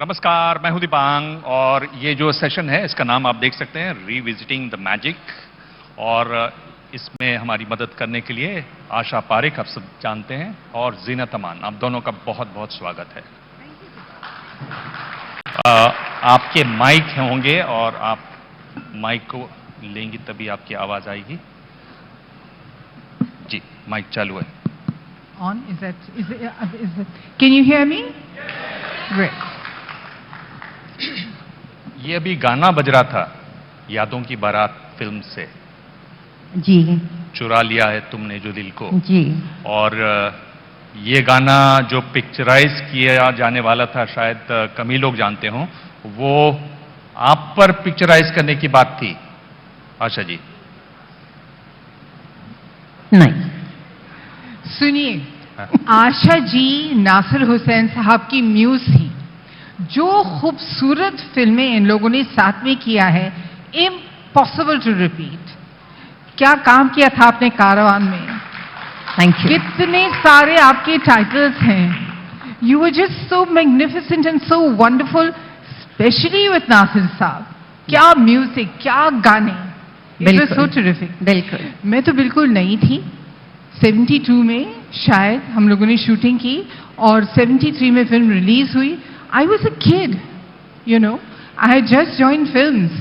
नमस्कार, मैं हूं दीपांग और ये जो सेशन है इसका नाम आप देख सकते हैं रीविजिटिंग द मैजिक। और इसमें हमारी मदद करने के लिए आशा पारेख आप सब जानते हैं और जीनत अमान, आप दोनों का बहुत बहुत स्वागत है। आपके माइक होंगे और आप माइक को लेंगी तभी आपकी आवाज आएगी। जी, माइक चालू है। On? Is it? Can you hear me? Great. ये अभी गाना बज रहा था यादों की बारात फिल्म से। जी। चुरा लिया है तुमने जो दिल को। जी। और ये गाना जो पिक्चराइज किया जाने वाला था, शायद कम ही लोग जानते हों, वो आप पर पिक्चराइज करने की बात थी आशा जी। नहीं, सुनिए, आशा जी नासिर हुसैन साहब की म्यूज थी। जो खूबसूरत फिल्में इन लोगों ने साथ में किया है, इम्पॉसिबल टू रिपीट। क्या काम किया था आपने कारवान में। Thank you. कितने सारे आपके टाइटल्स हैं। You were just so magnificent and so wonderful, specially with Nasir sahab. क्या म्यूजिक, क्या गाने, इट वाज सो टेरिफिक। बिल्कुल। मैं तो बिल्कुल नई थी। 72 में शायद हम लोगों ने शूटिंग की और 73 में फिल्म रिलीज हुई। I was a kid, you know. I had just joined films.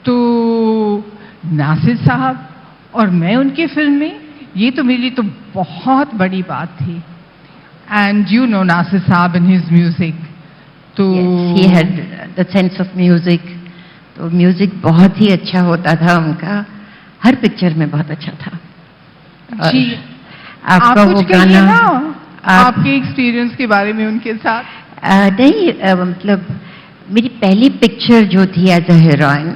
तो नासिर साहब और मैं उनके फिल्म में, ये तो मेरे लिए तो बहुत बड़ी बात थी। And you know नासिर साहब and his music. तो yes, he had the sense of music. तो म्यूजिक बहुत ही अच्छा होता था उनका, हर पिक्चर में बहुत अच्छा था। जी, आपका वो गाना, आपके एक्सपीरियंस के बारे में उनके साथ। नहीं, मतलब मेरी पहली पिक्चर जो थी as a heroine,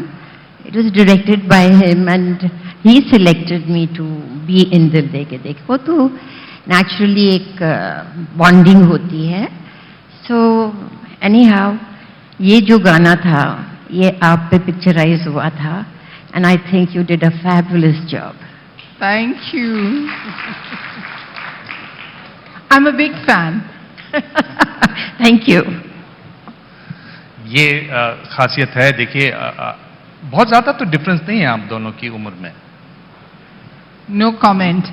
it was directed by him and he selected me to be in Dil De के देखो। तो नेचुरली एक बॉन्डिंग होती है। सो एनी हाउ, ये जो गाना था ये आप पे पिक्चराइज हुआ था and I think you did a fabulous job. Thank you. I am a big fan. Thank you. ये खासियत है। देखिए, बहुत ज्यादा तो डिफरेंस नहीं है आप दोनों की उम्र में। No comment.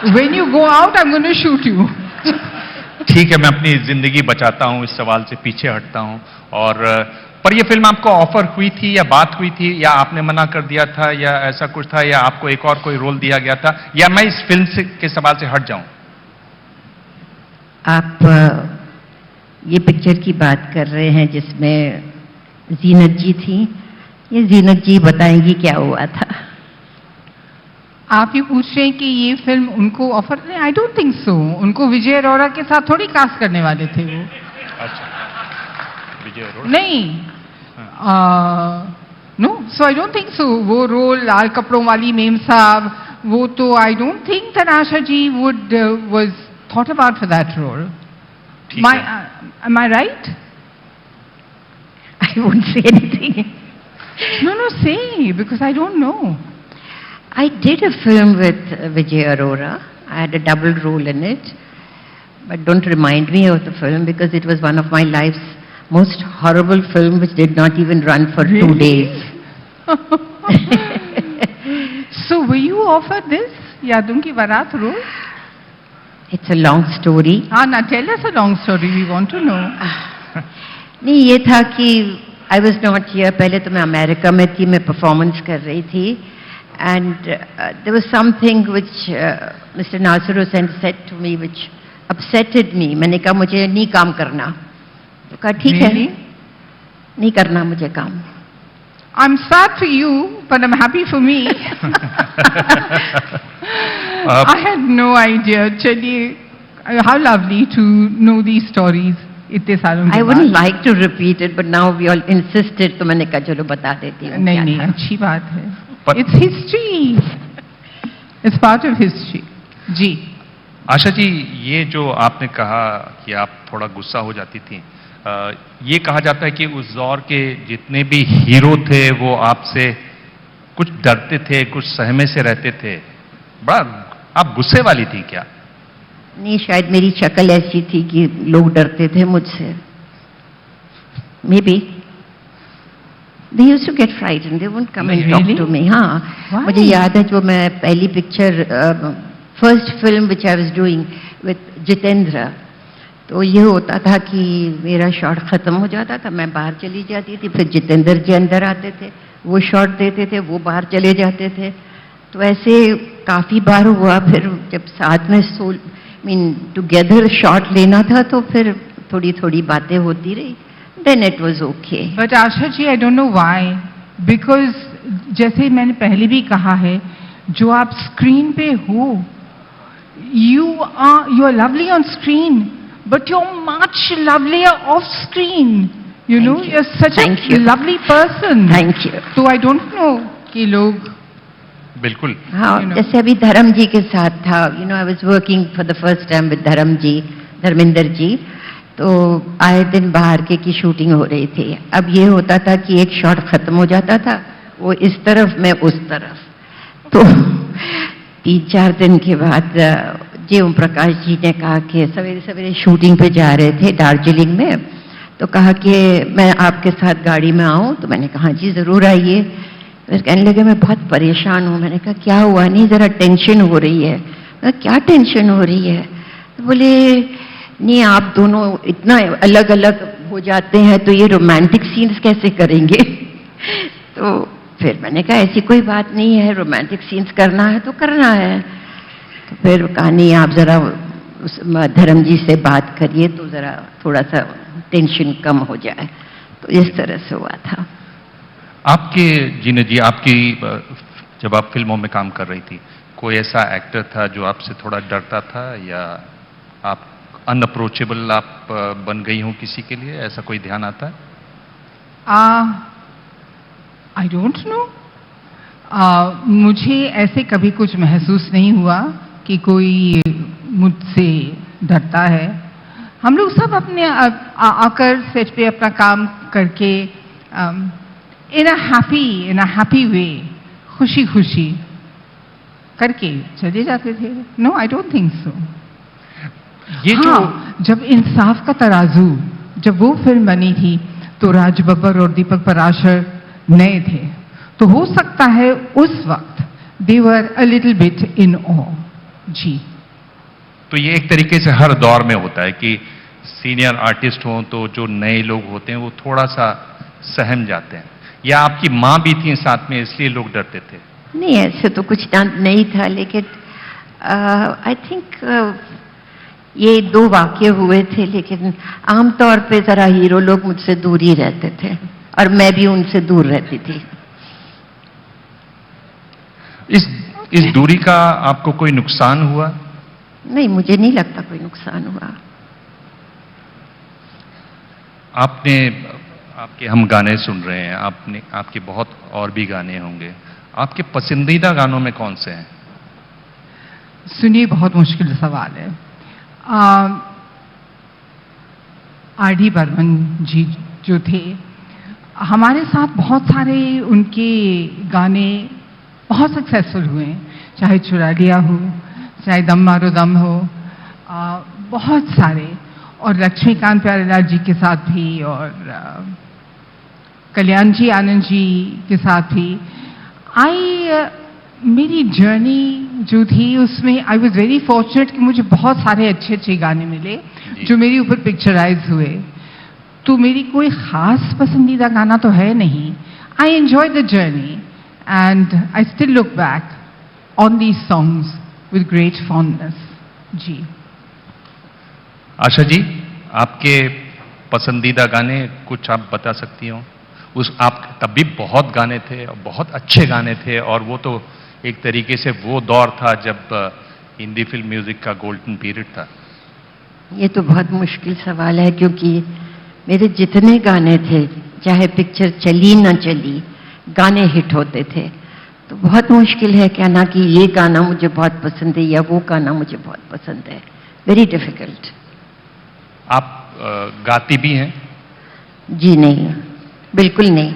When you go out I am going to shoot you. ठीक है, मैं अपनी जिंदगी बचाता हूं, इस सवाल से पीछे हटता हूं। और पर ये फिल्म आपको ऑफर हुई थी या बात हुई थी या आपने मना कर दिया था या ऐसा कुछ था या आपको एक और कोई रोल दिया गया था, या मैं इस फिल्म के सवाल से हट जाऊं? आप ये पिक्चर की बात कर रहे हैं जिसमें जीनत जी थी। ये जीनत जी बताएंगी क्या हुआ था। आप ये पूछ रहे हैं कि ये फिल्म उनको ऑफर नहीं? आई डोंट थिंक सो। उनको विजय अरोड़ा के साथ थोड़ी कास्ट करने वाले थे वो। अच्छा, विजय अरोड़ा नहीं। No, so I don't think so. वो रोल लाल कपड़ों वाली मेम साहब, वो तो I don't think that Asha ji would was thought about for that role. Am I right? I won't say anything. No, say, because I don't know. I did a film with Vijay Arora. I had a double role in it. But don't remind me of the film because it was one of my life's most horrible film which did not even run for Really? 2 days. So were you offered this Yadon Ki Barat role? It's a long story. Now tell us a long story. We want to know. नहीं, ये था कि I was not here. पहले तो मैं America में थी, मैं परफॉर्मेंस कर रही थी and there was something which Mr. Nasir Hussain said to me which upsetted me. मैंने कहा मुझे नहीं काम करना। तो कहा ठीक है, नहीं करना मुझे काम। I'm sad for you, but I'm happy for me. I had no idea. चलिए, how lovely to know these stories. इतने सालों के बाद। I wouldn't like to repeat it, but now we all insisted, तो मैंने कहा चलो बता देती हूँ। नहीं, अच्छी बात है। It's history. It's part of history. जी। आशा जी, ये जो आपने कहा कि आप थोड़ा गुस्सा हो जाती थी, ये कहा जाता है कि उस दौर के जितने भी हीरो थे वो आपसे कुछ डरते थे, कुछ सहमे से रहते थे। बड़ा आप गुस्से वाली थी क्या? नहीं, शायद मेरी शक्ल ऐसी थी कि लोग डरते थे मुझसे। maybe. They used to get frightened. They wouldn't come and talk Really? to me. हाँ, Why? मुझे याद है जो मैं पहली picture first film which I was doing with Jitendra, तो ये होता था कि मेरा शॉट खत्म हो जाता था, मैं बाहर चली जाती थी, फिर जितेंद्र जी अंदर आते थे, वो शॉट देते थे, वो बाहर चले जाते थे। तो ऐसे काफी बार हुआ। फिर जब साथ में टुगेदर शॉट लेना था तो फिर थोड़ी थोड़ी बातें होती रही। Then it was okay. But Asha ji, I don't know why, because जैसे मैंने पहले भी कहा है, जो आप स्क्रीन पे हो, you are lovely on screen, but you are much lovelier off screen. You know, Thank you. You are such Thank a you. Lovely person. Thank you. तो आई डोंट नो कि लोग बिल्कुल। हाँ, You know. जैसे अभी धर्म जी के साथ था, I was working for the first time with Dharmendra ji, तो आए दिन बाहर की शूटिंग हो रही थी। अब ये होता था कि एक शॉट खत्म हो जाता था, वो इस तरफ, मैं उस तरफ, तो 3-4 दिन के बाद जी ओम प्रकाश जी ने कहा कि सवेरे सवेरे शूटिंग पे जा रहे थे दार्जिलिंग में, तो कहा कि मैं आपके साथ गाड़ी में आऊं, तो मैंने कहा जी जरूर आइए। फिर कहने लगे मैं बहुत परेशान हूं। मैंने कहा क्या हुआ? नहीं, जरा टेंशन हो रही है। मैं कहा, क्या टेंशन हो रही है? तो बोले नहीं, आप दोनों इतना अलग अलग हो जाते हैं तो ये रोमांटिक सीन्स कैसे करेंगे? तो फिर मैंने कहा ऐसी कोई बात नहीं है, रोमांटिक सीन्स करना है तो करना है। तो फिर कहा नहीं, आप जरा उस धर्म जी से बात करिए तो जरा थोड़ा सा टेंशन कम हो जाए। तो इस तरह से हुआ था। आपके जीने जी, आपकी जब आप फिल्मों में काम कर रही थी, कोई ऐसा एक्टर था जो आपसे थोड़ा डरता था, या आप अनअप्रोचेबल आप बन गई हो किसी के लिए, ऐसा कोई ध्यान आता है? आई डोंट नो। मुझे ऐसे कभी कुछ महसूस नहीं हुआ कि कोई मुझसे डरता है। हम लोग सब अपने आकर सेट पे अपना काम करके इन अ हैप्पी वे, खुशी खुशी करके चले जाते थे। No, I don't think so. ये हाँ, जब इंसाफ का तराजू, जब वो फिल्म बनी थी तो राज बब्बर और दीपक पराशर नए थे, तो हो सकता है उस वक्त दे वर अ लिटिल बिट इन ऑ। जी, तो ये एक तरीके से हर दौर में होता है कि सीनियर आर्टिस्ट हों तो जो नए लोग होते हैं वो थोड़ा सा सहम जाते हैं, या आपकी माँ भी थी साथ में इसलिए लोग डरते थे? नहीं, ऐसे तो कुछ नहीं था, लेकिन आई थिंक ये 2 वाक्य हुए थे, लेकिन आमतौर पे जरा हीरो लोग मुझसे दूर ही रहते थे और मैं भी उनसे दूर रहती थी। इस दूरी का आपको कोई नुकसान हुआ? नहीं, मुझे नहीं लगता कोई नुकसान हुआ। आपके हम गाने सुन रहे हैं, आपके बहुत और भी गाने होंगे, आपके पसंदीदा गानों में कौन से हैं? सुनिए, बहुत मुश्किल सवाल है। R.D. बर्मन जी जो थे, हमारे साथ बहुत सारे उनके गाने बहुत सक्सेसफुल हुए, चाहे चुरा लिया हो, चाहे दम मारो दम हो, बहुत सारे। और लक्ष्मीकांत प्यारेलाल जी के साथ भी, और कल्याण जी आनंद जी के साथ भी। मेरी जर्नी जो थी उसमें आई वॉज वेरी फॉर्चुनेट कि मुझे बहुत सारे अच्छे अच्छे गाने मिले जो मेरे ऊपर पिक्चराइज हुए। तो मेरी कोई खास पसंदीदा गाना तो है नहीं। I enjoy the journey and I still look back on these songs with great fondness. जी, आशा जी, आपके पसंदीदा गाने कुछ आप बता सकती हो? आप तब भी बहुत गाने थे और बहुत अच्छे गाने थे, और वो तो एक तरीके से वो दौर था जब हिंदी फिल्म म्यूजिक का गोल्डन पीरियड था। ये तो बहुत मुश्किल सवाल है, क्योंकि मेरे जितने गाने थे, चाहे पिक्चर चली ना चली, गाने हिट होते थे। तो बहुत मुश्किल है कहना कि ये गाना मुझे बहुत पसंद है या वो गाना मुझे बहुत पसंद है। Very difficult. आप गाती भी हैं? जी नहीं, बिल्कुल नहीं।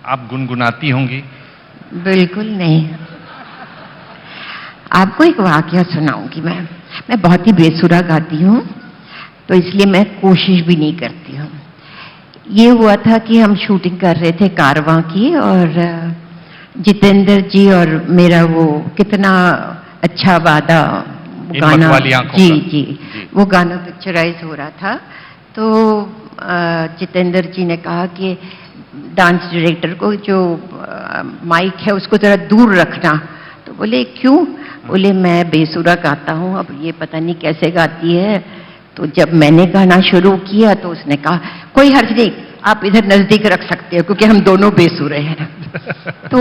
आप गुनगुनाती होंगी? बिल्कुल नहीं। आपको एक वाकया सुनाऊंगी मैं बहुत ही बेसुरा गाती हूँ, तो इसलिए मैं कोशिश भी नहीं करती हूँ। ये हुआ था कि हम शूटिंग कर रहे थे कारवां की, और जितेंद्र जी और मेरा वो कितना अच्छा वादा इन गाना, मतवाली आंखों जी का। जी जी। वो गाना पिक्चराइज हो रहा था। तो जितेंद्र जी ने कहा कि डांस डायरेक्टर को जो माइक है उसको जरा दूर रखना। तो बोले क्यों? बोले मैं बेसुरा गाता हूँ, अब ये पता नहीं कैसे गाती है। तो जब मैंने गाना शुरू किया तो उसने कहा कोई हर्ज नहीं, आप इधर नजदीक रख सकते हो क्योंकि हम दोनों बेसुरे हैं। तो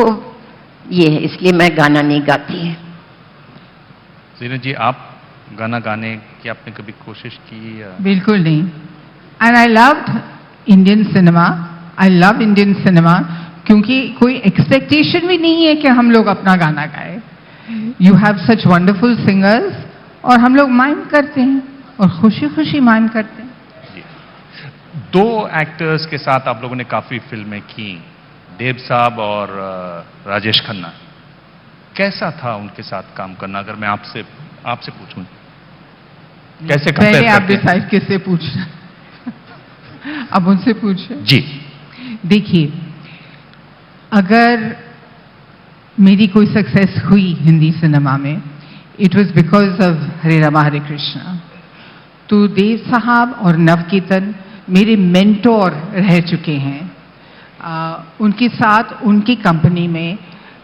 ये है, इसलिए मैं गाना नहीं गाती। जीनत जी, आप गाना गाने की आपने कभी कोशिश की? बिल्कुल नहीं। And I loved Indian cinema, I love Indian cinema, क्योंकि कोई एक्सपेक्टेशन भी नहीं है कि हम लोग अपना गाना गाए। You have such wonderful singers, और हम लोग माइम करते हैं और खुशी खुशी माइम करते हैं। जी। दो एक्टर्स के साथ आप लोगों ने काफी फिल्में की, देव साहब और राजेश खन्ना। कैसा था उनके साथ काम करना, अगर मैं आपसे पूछूं? कैसे कंपेयर पहले आप करते हैं? डिसाइड किससे पूछना। अब उनसे पूछे। जी। देखिए, अगर मेरी कोई सक्सेस हुई हिंदी सिनेमा में, इट वॉज बिकॉज ऑफ हरे रामा हरे कृष्णा। तो देव साहब और नवकेतन मेरे मेंटोर रह चुके हैं। उनके साथ उनकी कंपनी में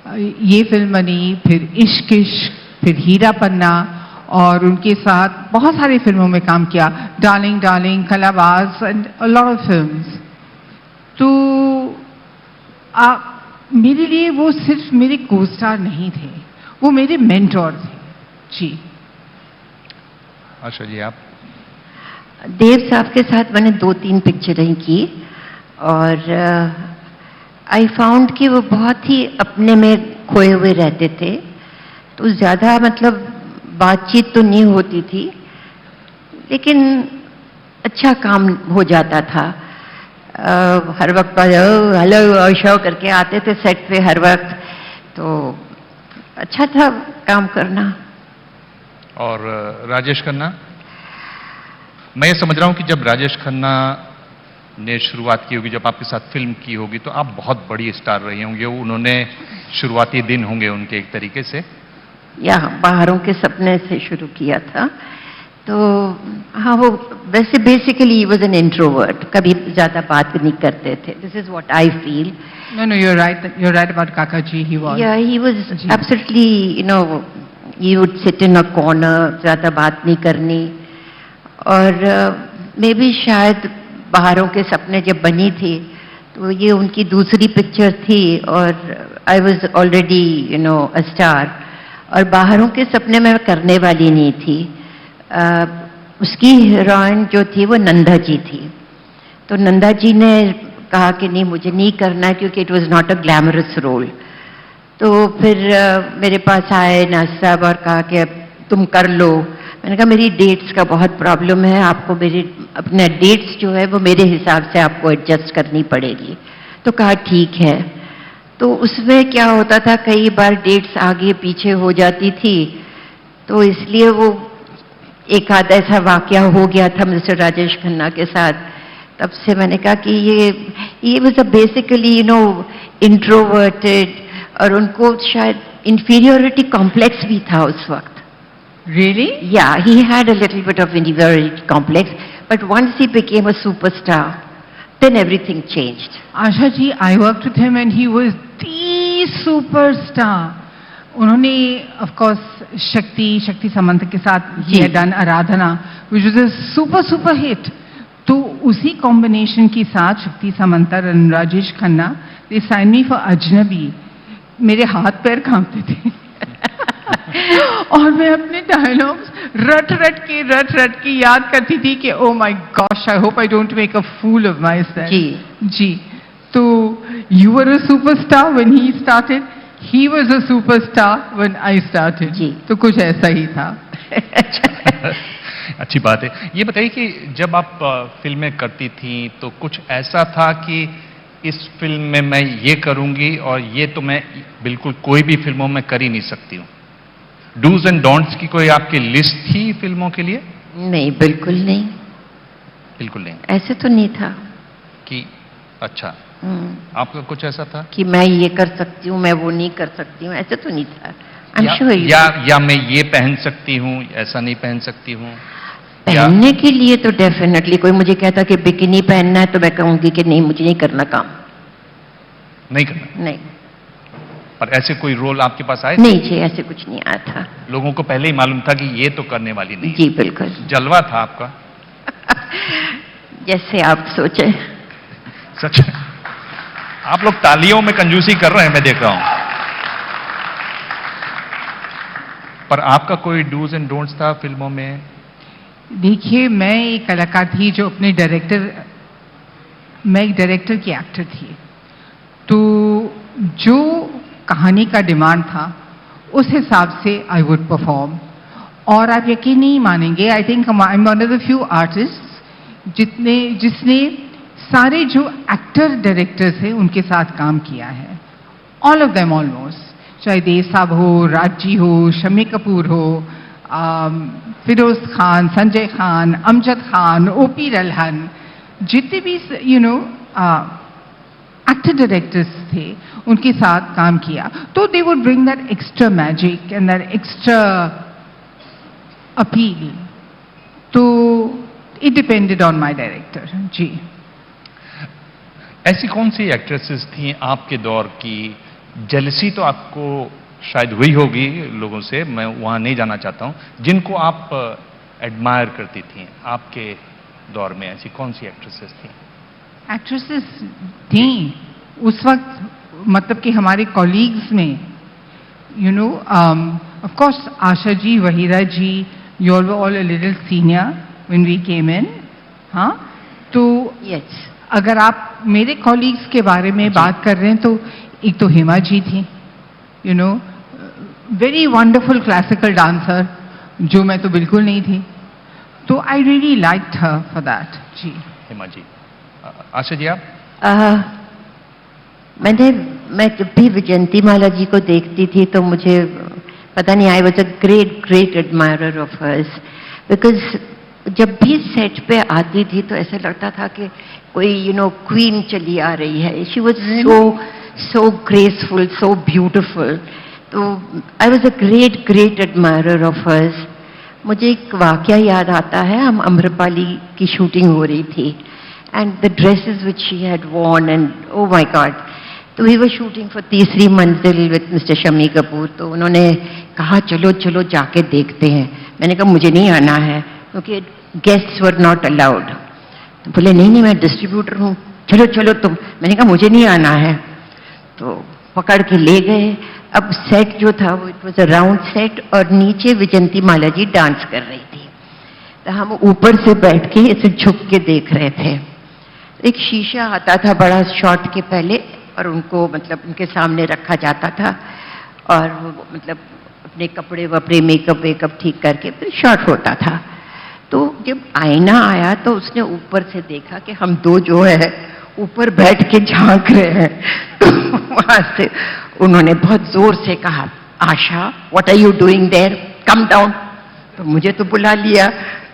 ये फिल्म बनी, फिर इश्क इश्क, फिर हीरा पन्ना, और उनके साथ बहुत सारी फिल्मों में काम किया, Darling Darling, Kalabaaz and a lot of films. तो मेरे लिए वो सिर्फ मेरे को स्टार नहीं थे, वो मेरे मेंटोर थे। जी। आशा जी, आप? देव साहब के साथ मैंने 2-3 पिक्चरें की, और आई फाउंड कि वो बहुत ही अपने में खोए हुए रहते थे। तो ज़्यादा मतलब बातचीत तो नहीं होती थी, लेकिन अच्छा काम हो जाता था। हर वक्त हेलो आशा करके आते थे सेट पे हर वक्त, तो अच्छा था काम करना। और राजेश खन्ना? मैं ये समझ रहा हूं कि जब राजेश खन्ना ने शुरुआत की होगी, जब आपके साथ फिल्म की होगी, तो आप बहुत बड़ी स्टार रही होंगे। उन्होंने शुरुआती दिन होंगे उनके एक तरीके से। या बाहरों के सपने से शुरू किया था। तो हाँ, वो वैसे बेसिकली वॉज एन इंट्रोवर्ट, कभी ज्यादा बात नहीं करते थे। This is what I feel. No, you're right about Kakaji. He was. Yeah, he was absolutely, he would sit in a corner, ज्यादा बात नहीं करनी। और मे बी शायद बाहरों के सपने जब बनी थी तो ये उनकी दूसरी पिक्चर थी, और I was already a star, और बाहरों के सपने में करने वाली नहीं थी। उसकी हीरोइन जो थी वो नंदा जी थी। तो नंदा जी ने कहा कि नहीं, मुझे नहीं करना है क्योंकि it was not a glamorous role. तो फिर मेरे पास आए नाज साहब और कहा कि अब तुम कर लो। मैंने कहा मेरी डेट्स का बहुत प्रॉब्लम है, आपको मेरी अपने डेट्स जो है वो मेरे हिसाब से आपको एडजस्ट करनी पड़ेगी। तो कहा ठीक है। तो उसमें क्या होता था, कई बार डेट्स आगे पीछे हो जाती थी, तो इसलिए वो एक आध ऐसा वाकया हो गया था मिस्टर राजेश खन्ना के साथ। तब से मैंने कहा कि ये वाज अ बेसिकली इंट्रोवर्टेड, और उनको शायद इंफीरियोरिटी कॉम्प्लेक्स भी था उस वक्त। Really? Yeah, he had a little bit of inferiority complex, but once he became a superstar, then everything changed. Asha ji, I worked with him and he was the superstar. उन्होंने of course शक्ति समंत के साथ he had done Aradhana, which was a super hit. तो उसी combination के साथ शक्ति समंतर और Rajesh Khanna, they signed me for अजनबी। मेरे हाथ पैर कांपते थे और मैं अपने डायलॉग्स रट के याद करती थी कि oh my gosh, I hope I don't make a fool of myself. जी। तो you were a superstar when he started, he was a superstar when I started. जी। तो कुछ ऐसा ही था। अच्छी बात है। ये बताइए कि जब आप फिल्में करती थी तो कुछ ऐसा था कि इस फिल्म में मैं ये करूंगी और ये तो मैं बिल्कुल कोई भी फिल्मों में कर ही नहीं सकती हूँ? डूज एंड डोंट्स की कोई आपकी लिस्ट थी फिल्मों के लिए? नहीं, बिल्कुल नहीं। बिल्कुल नहीं। ऐसे तो नहीं था कि अच्छा आपका कुछ ऐसा था कि मैं ये कर सकती हूँ, मैं वो नहीं कर सकती हूँ, ऐसा तो नहीं था। I'm sure you- या मैं ये पहन सकती हूँ, ऐसा नहीं पहन सकती हूँ? पहनने के लिए तो डेफिनेटली कोई मुझे कहता कि बिकिनी पहनना है तो मैं कहूंगी कि नहीं, मुझे नहीं करना काम, नहीं करना। नहीं और ऐसे कोई रोल आपके पास आए? नहीं जी, ऐसे कुछ नहीं आया था। लोगों को पहले ही मालूम था कि ये तो करने वाली नहीं? जी बिल्कुल। जलवा था आपका? जैसे आप सोचे। सच? आप लोग तालियों में कंजूसी कर रहे हैं, मैं देख रहा हूं। पर आपका कोई डूज एंड डोंट्स था फिल्मों में? देखिए, मैं एक कलाकार थी जो अपने मैं एक डायरेक्टर की एक्टर थी, तो जो कहानी का डिमांड था उस हिसाब से आई वुड परफॉर्म। और आप यकीन नहीं मानेंगे, आई think I M one of the few artist जिसने सारे जो एक्टर डायरेक्टर्स हैं उनके साथ काम किया है, ऑल ऑफ देम ऑलमोस्ट, चाहे देव साहब हो, राजी हो, शम्मी कपूर हो, फिरोज खान, संजय खान, अमजद खान, ओपी रल्हन, जितने भी एक्टर डायरेक्टर्स थे उनके साथ काम किया। तो they would bring that extra magic and that extra appeal. तो it depended on my director. जी। ऐसी कौन सी एक्ट्रेसेस थी आपके दौर की? जेलसी तो आपको शायद हुई होगी लोगों से, मैं वहां नहीं जाना चाहता हूं, जिनको आप एडमायर करती थी आपके दौर में? ऐसी कौन सी एक्ट्रेसेस थी? एक्ट्रेसेस थी उस वक्त, मतलब कि हमारे कॉलीग्स में, of course Asha ji, Waheeda ji, you all were all a little senior when we came in. हाँ, तो यस, अगर आप मेरे कॉलीग्स के बारे में बात कर रहे हैं तो एक तो हेमा जी थी, वेरी वंडरफुल क्लासिकल डांसर, जो मैं तो बिल्कुल नहीं थी। तो I really liked her for that. जी। हेमा जी। आशा जी आप? मैं जब भी विजयंती माला जी को देखती थी तो मुझे पता नहीं, I was a great admirer of hers, because जब भी सेट पे आती थी तो ऐसा लगता था कि कोई क्वीन चली आ रही है। She was so graceful, so beautiful. तो I was a great admirer of hers. मुझे एक वाकया याद आता है, हम अम्रपाली की शूटिंग हो रही थी and the dresses which she had worn and oh my God. तो we were shooting for Teesri Manzil with mister Shammi Kapoor. तो उन्होंने कहा चलो जाके देखते हैं। मैंने कहा मुझे नहीं आना है क्योंकि गेस्ट्स वर नॉट अलाउड। तो बोले नहीं मैं डिस्ट्रीब्यूटर हूँ, चलो तुम। मैंने कहा मुझे नहीं आना है। तो पकड़ के ले गए। अब सेट जो था वो it was a round set और नीचे विजयंती माला जी डांस कर रही थी। तो हम ऊपर से बैठ के ऐसे झुक के देख रहे थे। एक शीशा आता था बड़ा शॉट के पहले और उनको मतलब उनके सामने रखा जाता था और वो मतलब अपने कपड़े वपड़े मेकअप ठीक करके फिर शॉट होता था। तो जब आईना आया तो उसने ऊपर से देखा कि हम दो जो है ऊपर बैठ के झांक रहे हैं। तो वहां से उन्होंने बहुत जोर से कहा, Asha what are you doing there, come down. तो मुझे तो बुला लिया।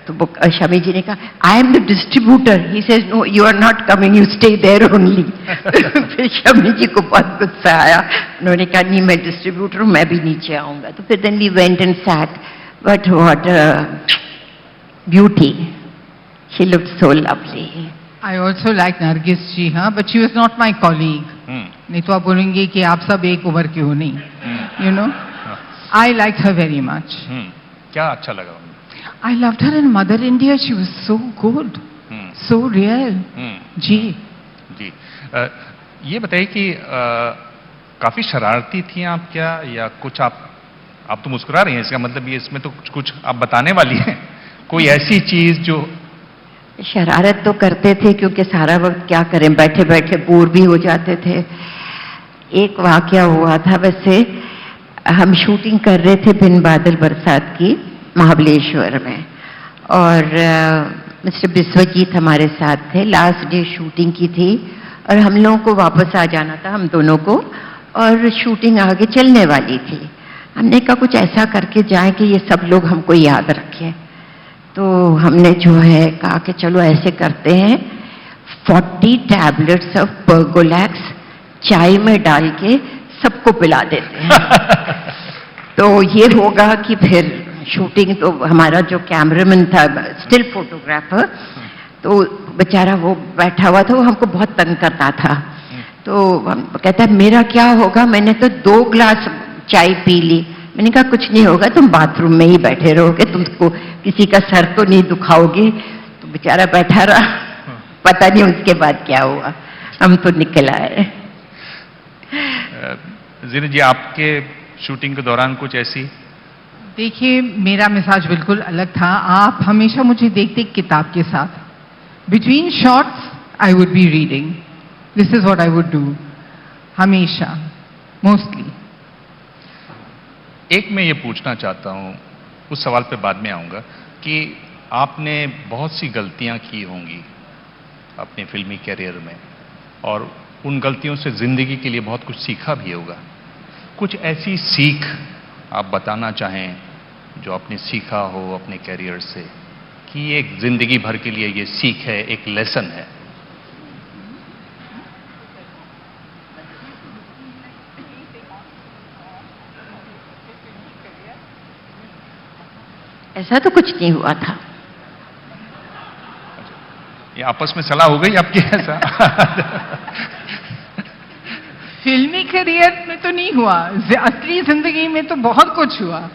तो शमी जी ने कहा, I am the distributor. He says no you are not coming, you stay there only. फिर शमी जी को बहुत गुस्सा आया। उन्होंने कहा नहीं मैं डिस्ट्रीब्यूटर हूं, मैं भी नीचे आऊंगा। तो फिर then we went and sat, but what beauty, she looked so lovely. I also like Nargis ji, हाँ, but she was not my colleague. नहीं तो आप बोलेंगे कि आप सब एक उम्र के हो। नहीं, I liked her very much. क्या अच्छा लगा? I loved her in Mother India. She was so good, so real. जी। ये बताइए कि काफी शरारती थी आप क्या, या कुछ आप तो मुस्कुरा रही हैं, इसका मतलब ये इसमें तो कुछ आप बताने वाली हैं? कोई ऐसी चीज जो? शरारत तो करते थे क्योंकि सारा वक्त क्या करें, बैठे बैठे बोर भी हो जाते थे। एक वाकया हुआ था, वैसे हम शूटिंग कर रहे थे बिन बादल बरसात की महाबलेश्वर में और मिस्टर बिस्वजीत हमारे साथ थे। लास्ट डे शूटिंग की थी और हम लोगों को वापस आ जाना था, हम दोनों को, और शूटिंग आगे चलने वाली थी। हमने कहा कुछ ऐसा करके जाए कि ये सब लोग हमको याद रखें। तो हमने जो है कहा कि चलो ऐसे करते हैं, 40 टैबलेट्स ऑफ परगोलैक्स चाय में डाल के सबको पिला देते हैं। तो ये होगा कि फिर शूटिंग, तो हमारा जो कैमरामैन था, स्टिल फोटोग्राफर, तो बेचारा वो बैठा हुआ था, वो हमको बहुत तंग करता था। तो हम कहता है मेरा क्या होगा, मैंने तो 2 ग्लास चाय पी ली। मैंने कहा कुछ नहीं होगा, तुम बाथरूम में ही बैठे रहोगे, तुमको किसी का सर तो नहीं दुखाओगे। तो बेचारा बैठा रहा, पता नहीं उसके बाद क्या हुआ, हम तो निकल आए। जीना जी, आपके शूटिंग के दौरान कुछ ऐसी? देखिए, मेरा मिजाज बिल्कुल अलग था। आप हमेशा मुझे देखते किताब के साथ। Between shots I would be reading, this is what I would do, हमेशा, मोस्टली। एक मैं ये पूछना चाहता हूं, उस सवाल पे बाद में आऊंगा, कि आपने बहुत सी गलतियां की होंगी अपने फिल्मी कैरियर में, और उन गलतियों से जिंदगी के लिए बहुत कुछ सीखा भी होगा। कुछ ऐसी सीख आप बताना चाहें जो आपने सीखा हो अपने कैरियर से, कि एक जिंदगी भर के लिए ये सीख है, एक लेसन है? ऐसा तो कुछ नहीं हुआ था। ये आपस में सलाह हो गई आपकी ऐसा? फिल्मी करियर में तो नहीं हुआ, असली जिंदगी में तो बहुत कुछ हुआ।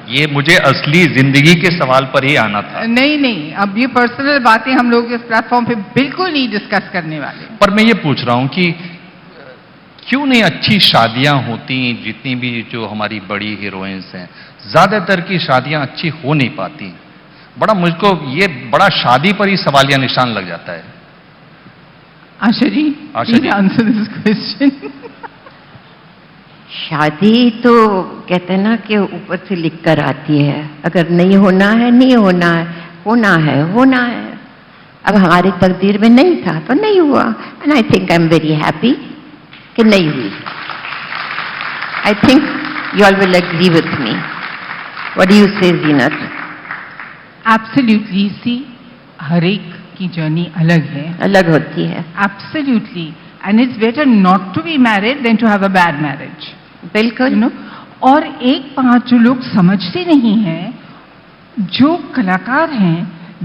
ये मुझे असली जिंदगी के सवाल पर ही आना था। नहीं नहीं, अब ये पर्सनल बातें हम लोग इस प्लेटफॉर्म पे बिल्कुल नहीं डिस्कस करने वाले। पर मैं ये पूछ रहा हूं कि क्यों नहीं अच्छी शादियां होती? जितनी भी जो हमारी बड़ी हीरोइंस हैं, ज्यादातर की शादियां अच्छी हो नहीं पाती। बड़ा मुझको ये बड़ा शादी पर ही सवालिया निशान लग जाता है। Asha ji, please answer this question. शादी तो कहते हैं ना कि ऊपर से लिख कर आती है, अगर नहीं होना है नहीं होना है, होना है होना है। अब हमारी तकदीर में नहीं था तो नहीं हुआ, and I think I am very happy कि नहीं हुई। I think you all will agree with me. What do you say Zeenat? Absolutely, सी, हर एक की जर्नी अलग है, अलग होती है। Absolutely, and it's better not to be married than to have a bad marriage. बिल्कुल, यू नो। और एक बात जो लोग समझते नहीं हैं, जो कलाकार हैं,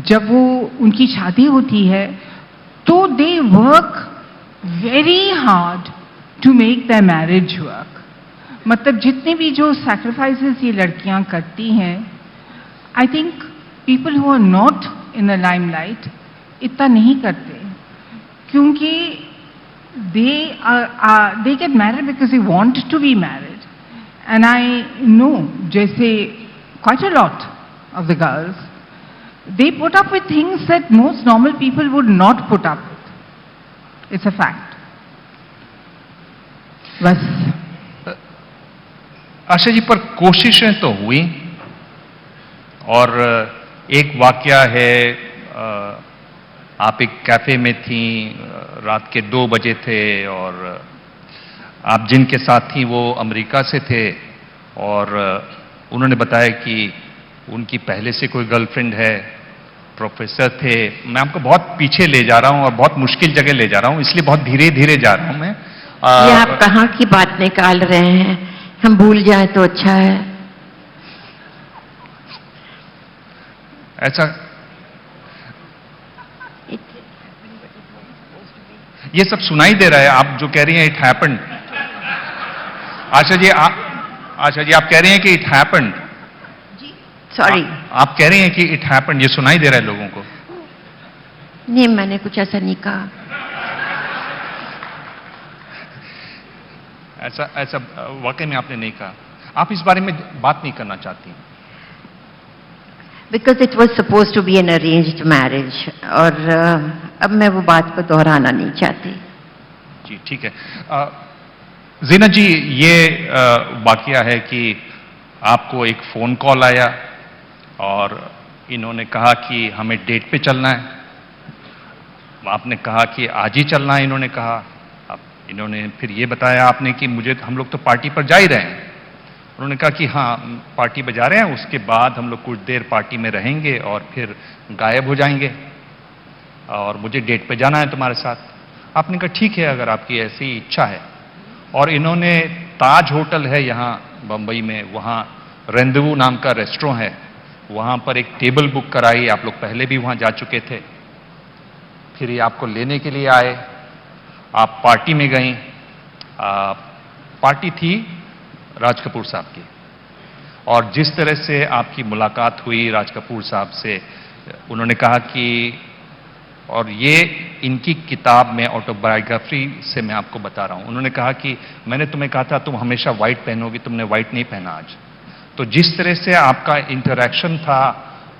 जब वो उनकी शादी होती है तो they work very hard to make the marriage work. मतलब जितने भी जो सैक्रिफाइसेस ये लड़कियां करती हैं, I think people who are not in the limelight इतना नहीं करते, क्योंकि they get married because they want to be married. And I know, जैसे quite a lot of the girls, they put up with things that most normal people would not put up with. It's a fact. बस। आशा जी, पर कोशिशें तो हुई, और एक वाकया है, आप एक कैफे में थी, रात के 2 बजे थे, और आप जिनके साथ थी वो अमेरिका से थे, और उन्होंने बताया कि उनकी पहले से कोई गर्लफ्रेंड है, प्रोफेसर थे। मैं आपको बहुत पीछे ले जा रहा हूं और बहुत मुश्किल जगह ले जा रहा हूं, इसलिए बहुत धीरे धीरे जा रहा हूं मैं। ये आप कहाँ की बात निकाल रहे हैं? हम भूल जाए तो अच्छा है। ऐसा ये सब सुनाई दे रहा है, आप जो कह रही हैं इट हैपेंड। आशा जी, आप कह रही हैं कि इट हैपेंड। सॉरी, आप कह रही हैं कि इट हैपेंड, ये सुनाई दे रहा है लोगों को। नहीं, मैंने कुछ ऐसा नहीं कहा। ऐसा वाकई में आपने नहीं कहा। आप इस बारे में बात नहीं करना चाहती? Because it was suppose to be an arranged marriage, और अब मैं वो बात को दोहराना नहीं चाहती। जी ठीक है। जीना जी, ये वाकया है कि आपको एक फोन कॉल आया और इन्होंने कहा कि हमें डेट पे चलना है। आपने कहा कि आज ही चलना है, इन्होंने कहा। अब इन्होंने फिर ये बताया आपने कि हम लोग तो पार्टी पर जा ही रहे हैं। उन्होंने कहा कि हाँ, पार्टी पर जा रहे हैं, उसके बाद हम लोग कुछ देर पार्टी में रहेंगे और फिर गायब हो जाएंगे। और मुझे डेट पे जाना है तुम्हारे साथ। आपने कहा ठीक है, अगर आपकी ऐसी इच्छा है। और इन्होंने ताज होटल है यहाँ बम्बई में, वहाँ रेंदवू नाम का रेस्टोरेंट है, वहाँ पर एक टेबल बुक कराई। आप लोग पहले भी वहाँ जा चुके थे। फिर ये आपको लेने के लिए आए, आप पार्टी में गई। पार्टी थी राज कपूर साहब की, और जिस तरह से आपकी मुलाकात हुई राज कपूर साहब से, उन्होंने कहा कि, और ये इनकी किताब में ऑटोबायोग्राफी से मैं आपको बता रहा हूं, उन्होंने कहा कि मैंने तुम्हें कहा था तुम हमेशा व्हाइट पहनोगी, तुमने व्हाइट नहीं पहना आज। तो जिस तरह से आपका इंटरेक्शन था,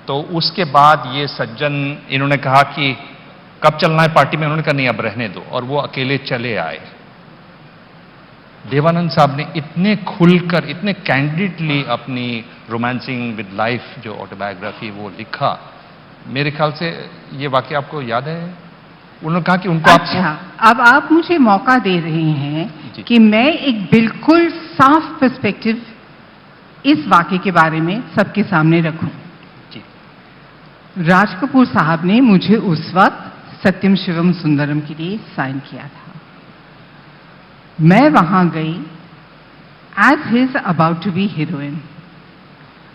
तो उसके बाद ये सज्जन, इन्होंने कहा कि कब चलना है पार्टी में, उन्होंने कहा नहीं अब रहने दो, और वो अकेले चले आए। देवानंद साहब ने इतने खुलकर, इतने कैंडिडली अपनी रोमांसिंग विद लाइफ जो ऑटोबायोग्राफी वो लिखा। मेरे ख्याल से ये वाकया आपको याद है? उन्होंने कहा कि उनको अच्छा, अब आप मुझे मौका दे रहे हैं कि मैं एक बिल्कुल साफ पर्सपेक्टिव इस वाकये के बारे में सबके सामने रखूं। जी। राज कपूर साहब ने मुझे उस वक्त सत्यम शिवम सुंदरम के लिए साइन किया था। मैं वहां गई as his about to be heroine.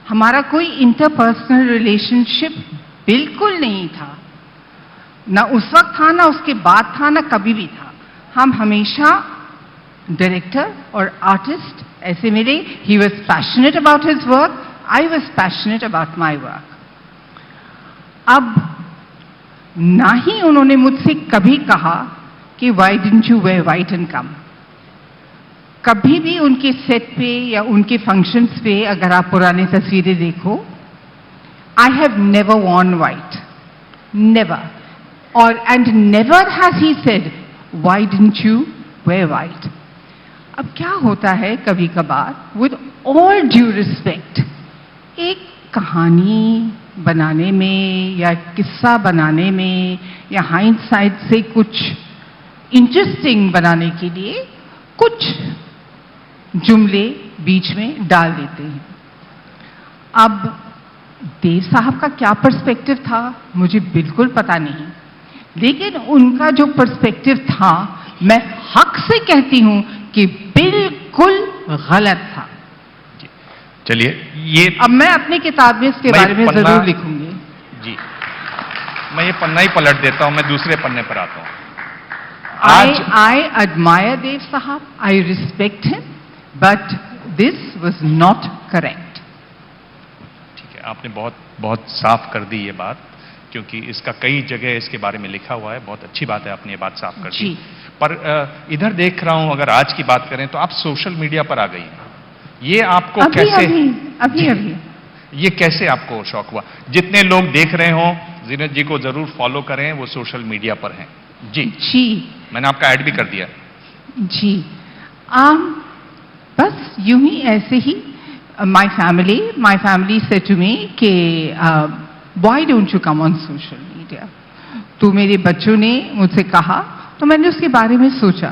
हमारा कोई इंटरपर्सनल रिलेशनशिप बिल्कुल नहीं था, ना उस वक्त था, ना उसके बाद था, ना कभी भी था। हम हमेशा डायरेक्टर और आर्टिस्ट ऐसे मिले। He was passionate about his work, I was passionate about my work. अब ना ही उन्होंने मुझसे कभी कहा कि why didn't you wear white and come. कभी भी उनके सेट पे या उनके फंक्शंस पे अगर आप पुरानी तस्वीरें देखो, I have never worn white, never, और and never has he said why didn't you wear white। अब क्या होता है कभी कभार, with all due respect, एक कहानी बनाने में या किस्सा बनाने में या हाइंडसाइट से कुछ इंटरेस्टिंग बनाने के लिए कुछ जुमले बीच में डाल देते हैं। अब देव साहब का क्या पर्सपेक्टिव था मुझे बिल्कुल पता नहीं, लेकिन उनका जो पर्सपेक्टिव था, मैं हक से कहती हूं कि बिल्कुल गलत था। चलिए, ये अब मैं अपनी किताब में इसके बारे में जरूर लिखूंगी। जी, मैं ये पन्ना ही पलट देता हूं, मैं दूसरे पन्ने पर आता हूं। I admire Dev Sahab, I respect him, but this was not correct। ठीक है, आपने बहुत बहुत साफ कर दी ये बात, क्योंकि इसका कई जगह इसके बारे में लिखा हुआ है। बहुत अच्छी बात है, आपने ये बात साफ कर दी। पर इधर देख रहा हूं, अगर आज की बात करें तो आप सोशल मीडिया पर आ गई हैं। ये आपको कैसे, अभी ये कैसे आपको शौक हुआ? जितने लोग देख रहे हो, जीनत जी को जरूर फॉलो करें, वो सोशल मीडिया पर हैं। जी, मैंने आपका ऐड भी कर दिया। जी, बस यूं ही ऐसे ही my family said to me कि why don't you come on social media. तो मेरे बच्चों ने मुझसे कहा, तो मैंने उसके बारे में सोचा।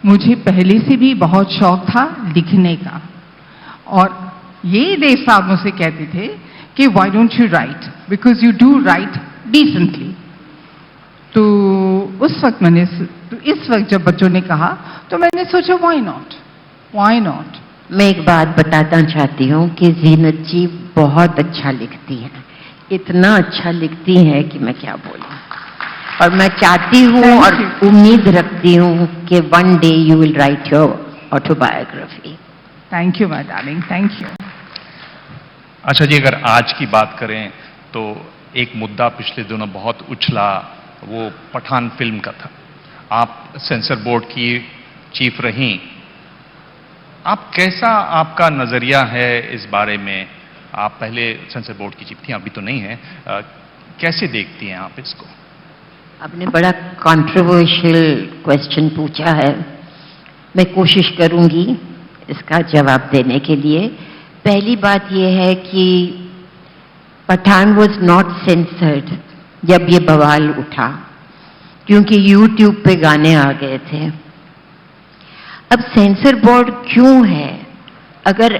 मुझे पहले से भी बहुत शौक था लिखने का, और ये देव साहब मुझसे कहते थे कि why don't you right, because you do right decently. तो उस वक्त इस वक्त जब बच्चों ने कहा, तो मैंने सोचा व्हाई नॉट। मैं एक बात बताना चाहती हूँ कि जीनत जी बहुत अच्छा लिखती हैं, इतना अच्छा लिखती हैं कि मैं क्या बोलूँ। और मैं चाहती हूँ और उम्मीद रखती हूँ कि one day you will write your autobiography. Thank you my darling, thank you. अच्छा जी, अगर आज की बात करें तो एक मुद्दा पिछले दिनों बहुत उछला, वो पठान फिल्म का था। आप सेंसर बोर्ड की चीफ रहीं, कैसा आपका नजरिया है इस बारे में? आप पहले सेंसर बोर्ड की चीफ थी, अभी तो नहीं है। कैसे देखती हैं आप इसको? आपने बड़ा कंट्रोवर्शियल क्वेश्चन पूछा है, मैं कोशिश करूंगी इसका जवाब देने के लिए। पहली बात यह है कि पठान वॉज नॉट सेंसर्ड जब ये बवाल उठा, क्योंकि यूट्यूब पे गाने आ गए थे। अब सेंसर बोर्ड क्यों है? अगर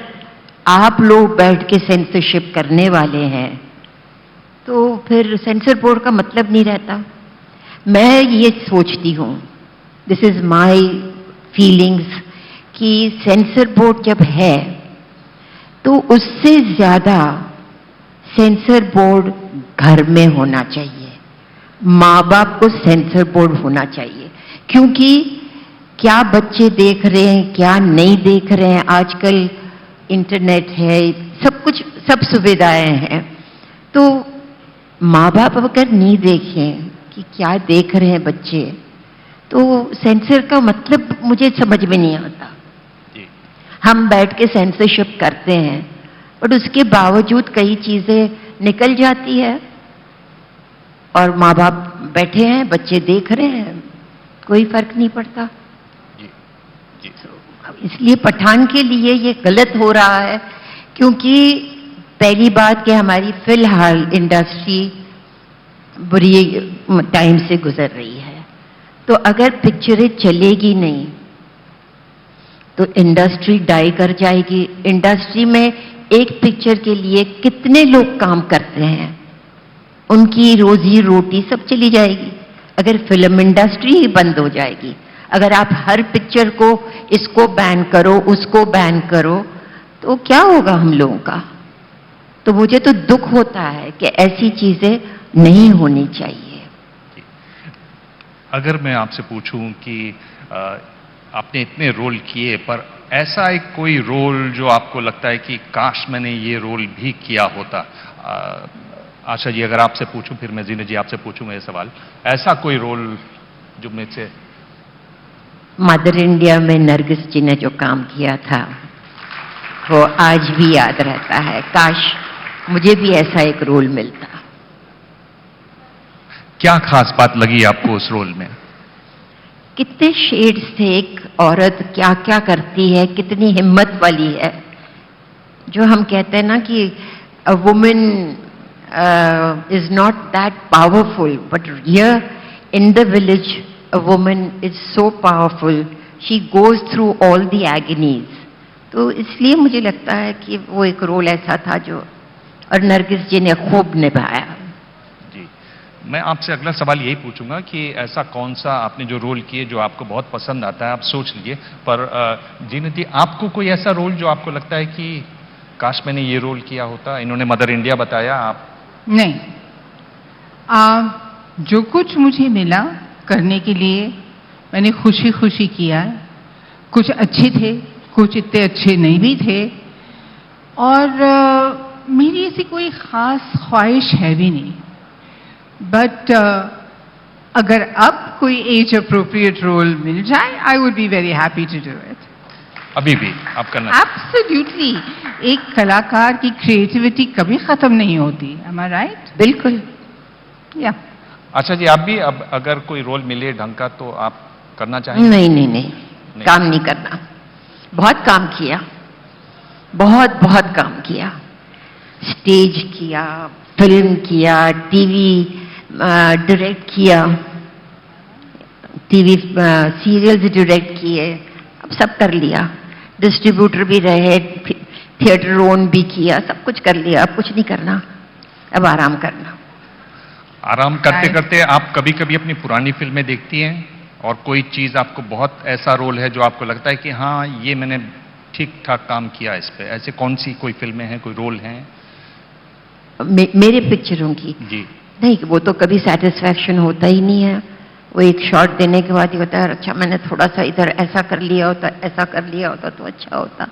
आप लोग बैठ के सेंसरशिप करने वाले हैं तो फिर सेंसर बोर्ड का मतलब नहीं रहता। मैं ये सोचती हूँ, दिस इज माई फीलिंग्स, कि सेंसर बोर्ड जब है तो उससे ज्यादा सेंसर बोर्ड घर में होना चाहिए, माँ बाप को सेंसर बोर्ड होना चाहिए। क्योंकि क्या बच्चे देख रहे हैं, क्या नहीं देख रहे हैं, आजकल इंटरनेट है, सब कुछ, सब सुविधाएं हैं। तो माँ बाप अगर नहीं देखें कि क्या देख रहे हैं बच्चे, तो सेंसर का मतलब मुझे समझ में नहीं आता। हम बैठ के सेंसरशिप करते हैं और उसके बावजूद कई चीजें निकल जाती है और माँ बाप बैठे हैं, बच्चे देख रहे हैं, कोई फर्क नहीं पड़ता। इसलिए पठान के लिए ये गलत हो रहा है, क्योंकि पहली बात कि हमारी फिलहाल इंडस्ट्री बुरी टाइम से गुजर रही है, तो अगर पिक्चरें चलेगी नहीं तो इंडस्ट्री डाई कर जाएगी। इंडस्ट्री में एक पिक्चर के लिए कितने लोग काम करते हैं, उनकी रोजी रोटी सब चली जाएगी अगर फिल्म इंडस्ट्री ही बंद हो जाएगी। अगर आप हर पिक्चर को इसको बैन करो, उसको बैन करो, तो क्या होगा हम लोगों का। तो मुझे तो दुख होता है कि ऐसी चीजें नहीं होनी चाहिए। अगर मैं आपसे पूछूं कि आपने इतने रोल किए, पर ऐसा एक कोई रोल जो आपको लगता है कि काश मैंने ये रोल भी किया होता, आशा जी अगर आपसे पूछूं, फिर मैं जीना जी आपसे पूछूंगा ये सवाल, ऐसा कोई रोल जो में से। मदर इंडिया में नरगिस जी ने जो काम किया था वो आज भी याद रहता है। काश मुझे भी ऐसा एक रोल मिलता। क्या खास बात लगी आपको उस रोल में? कितने शेड्स थे, एक औरत क्या क्या करती है, कितनी हिम्मत वाली है। जो हम कहते हैं ना कि a woman is not that powerful, but here in the village a woman is so powerful, she goes through all the agonies. तो इसलिए मुझे लगता है कि वो एक रोल ऐसा था जो, और नरगिस जी ने खूब निभाया। जी, मैं आपसे अगला सवाल यही पूछूंगा कि ऐसा कौन सा आपने जो रोल किए जो आपको बहुत पसंद आता है, आप सोच लीजिए, पर जीनत जी आपको कोई ऐसा रोल जो आपको लगता है कि काश मैंने ये रोल किया होता? इन्होंने मदर इंडिया बताया, आप? नहीं, जो कुछ मुझे मिला करने के लिए मैंने खुशी खुशी किया। कुछ अच्छे थे, कुछ इतने अच्छे नहीं भी थे, और मेरी ऐसी कोई खास ख्वाहिश है भी नहीं। बट अगर अब कोई एज अप्रोप्रिएट रोल मिल जाए, I would be very happy to do it. अभी भी आप करना? एब्सोल्युटली। एक कलाकार की क्रिएटिविटी कभी खत्म नहीं होती। एम आई राइट? बिल्कुल। या अच्छा जी, आप भी अब अगर कोई रोल मिले ढंग का तो आप करना चाहेंगे? नहीं नहीं नहीं, काम नहीं करना। बहुत काम किया, बहुत बहुत काम किया, स्टेज किया, फिल्म किया, टीवी डायरेक्ट किया, टीवी सीरियल्स डायरेक्ट किए, अब सब कर लिया। डिस्ट्रीब्यूटर भी रहे, थिएटर ओन भी किया, सब कुछ कर लिया। अब कुछ नहीं करना, अब आराम करना। आराम करते करते आप कभी कभी अपनी पुरानी फिल्में देखती हैं, और कोई चीज आपको बहुत ऐसा रोल है जो आपको लगता है कि हाँ ये मैंने ठीक ठाक काम किया इस पे, ऐसे कौन सी कोई फिल्में हैं, कोई रोल हैं? मेरे पिक्चरों की? जी नहीं, वो तो कभी सेटिस्फैक्शन होता ही नहीं है। वो एक शॉट देने के बाद ही होता है, अच्छा मैंने थोड़ा सा इधर ऐसा कर लिया होता, ऐसा कर लिया होता तो अच्छा होता।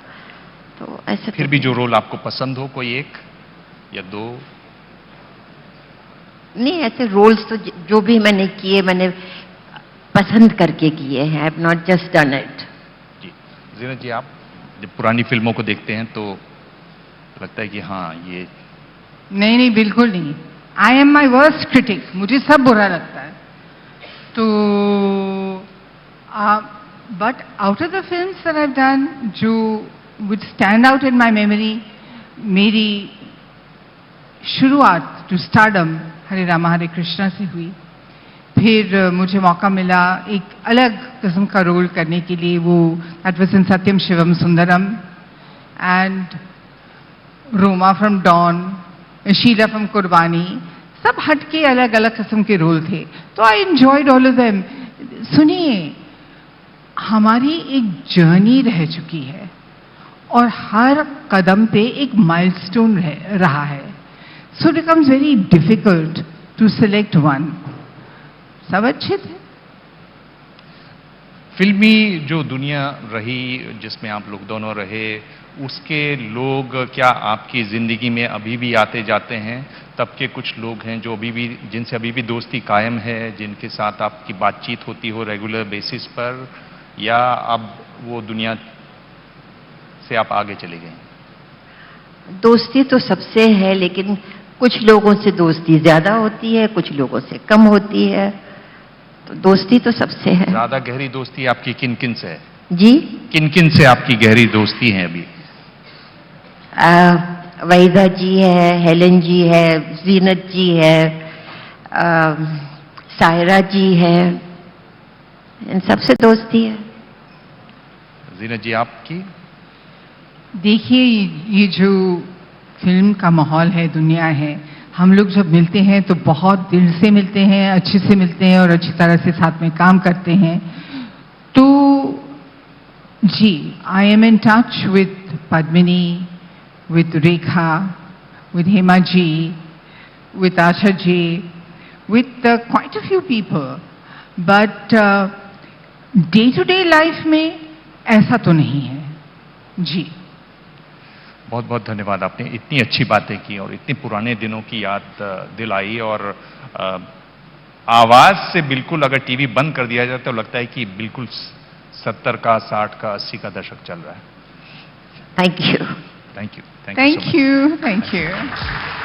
तो ऐसा फिर भी जो रोल आपको पसंद हो, कोई एक या दो? नहीं, ऐसे रोल्स तो जो भी मैंने किए, मैंने पसंद करके किए हैं। I have not just done it. जी जीनत जी, आप जब पुरानी फिल्मों को देखते हैं तो लगता है कि हाँ ये? नहीं नहीं, बिल्कुल नहीं। I am my worst critic, मुझे सब बुरा लगता है। तो but out of the films that I have done, जो would stand out in my memory, मेरी शुरुआत टू स्टारडम हरे रामा हरे कृष्णा से हुई। फिर मुझे मौका मिला एक अलग किस्म का रोल करने के लिए, वो that was in Satyam Shivam Sundaram, and Roma from Don, Sheela from Qurbani. सब हटके अलग अलग किस्म के रोल थे, तो I enjoyed all of them. सुनिए, हमारी एक जर्नी रह चुकी है और हर कदम पे एक माइलस्टोन रहा है, so it becomes very difficult to select one. सब अच्छे थे। फिल्मी जो दुनिया रही जिसमें आप लोग दोनों रहे, उसके लोग क्या आपकी जिंदगी में अभी भी आते जाते हैं? तब के कुछ लोग हैं जो अभी भी, जिनसे अभी भी दोस्ती कायम है, जिनके साथ आपकी बातचीत होती हो रेगुलर बेसिस पर, या अब वो दुनिया से आप आगे चले गए? दोस्ती तो सबसे है, लेकिन कुछ लोगों से दोस्ती ज्यादा होती है, कुछ लोगों से कम होती है, तो दोस्ती तो सबसे है। ज्यादा गहरी दोस्ती आपकी किन किन से है? जी, किन किन से आपकी गहरी दोस्ती है अभी? वहीदा जी है, हेलन जी है, जीनत जी है, सायरा जी है, इन सबसे दोस्ती है। जीनत जी आपकी? देखिए, ये जो फिल्म का माहौल है, दुनिया है, हम लोग जब मिलते हैं तो बहुत दिल से मिलते हैं, अच्छे से मिलते हैं और अच्छी तरह से साथ में काम करते हैं। तो जी, I am in touch with Padmini, with Rekha, with Hema ji, with Asha ji, with quite a few people. But day-to-day life में ऐसा तो नहीं है। जी, बहुत बहुत धन्यवाद, आपने इतनी अच्छी बातें की और इतने पुराने दिनों की याद दिलाई। और आवाज से बिल्कुल, अगर टीवी बंद कर दिया जाए तो लगता है कि बिल्कुल 70 का, 60 का, 80 का दशक चल रहा है। Thank you. Thank you. thank you, thank you.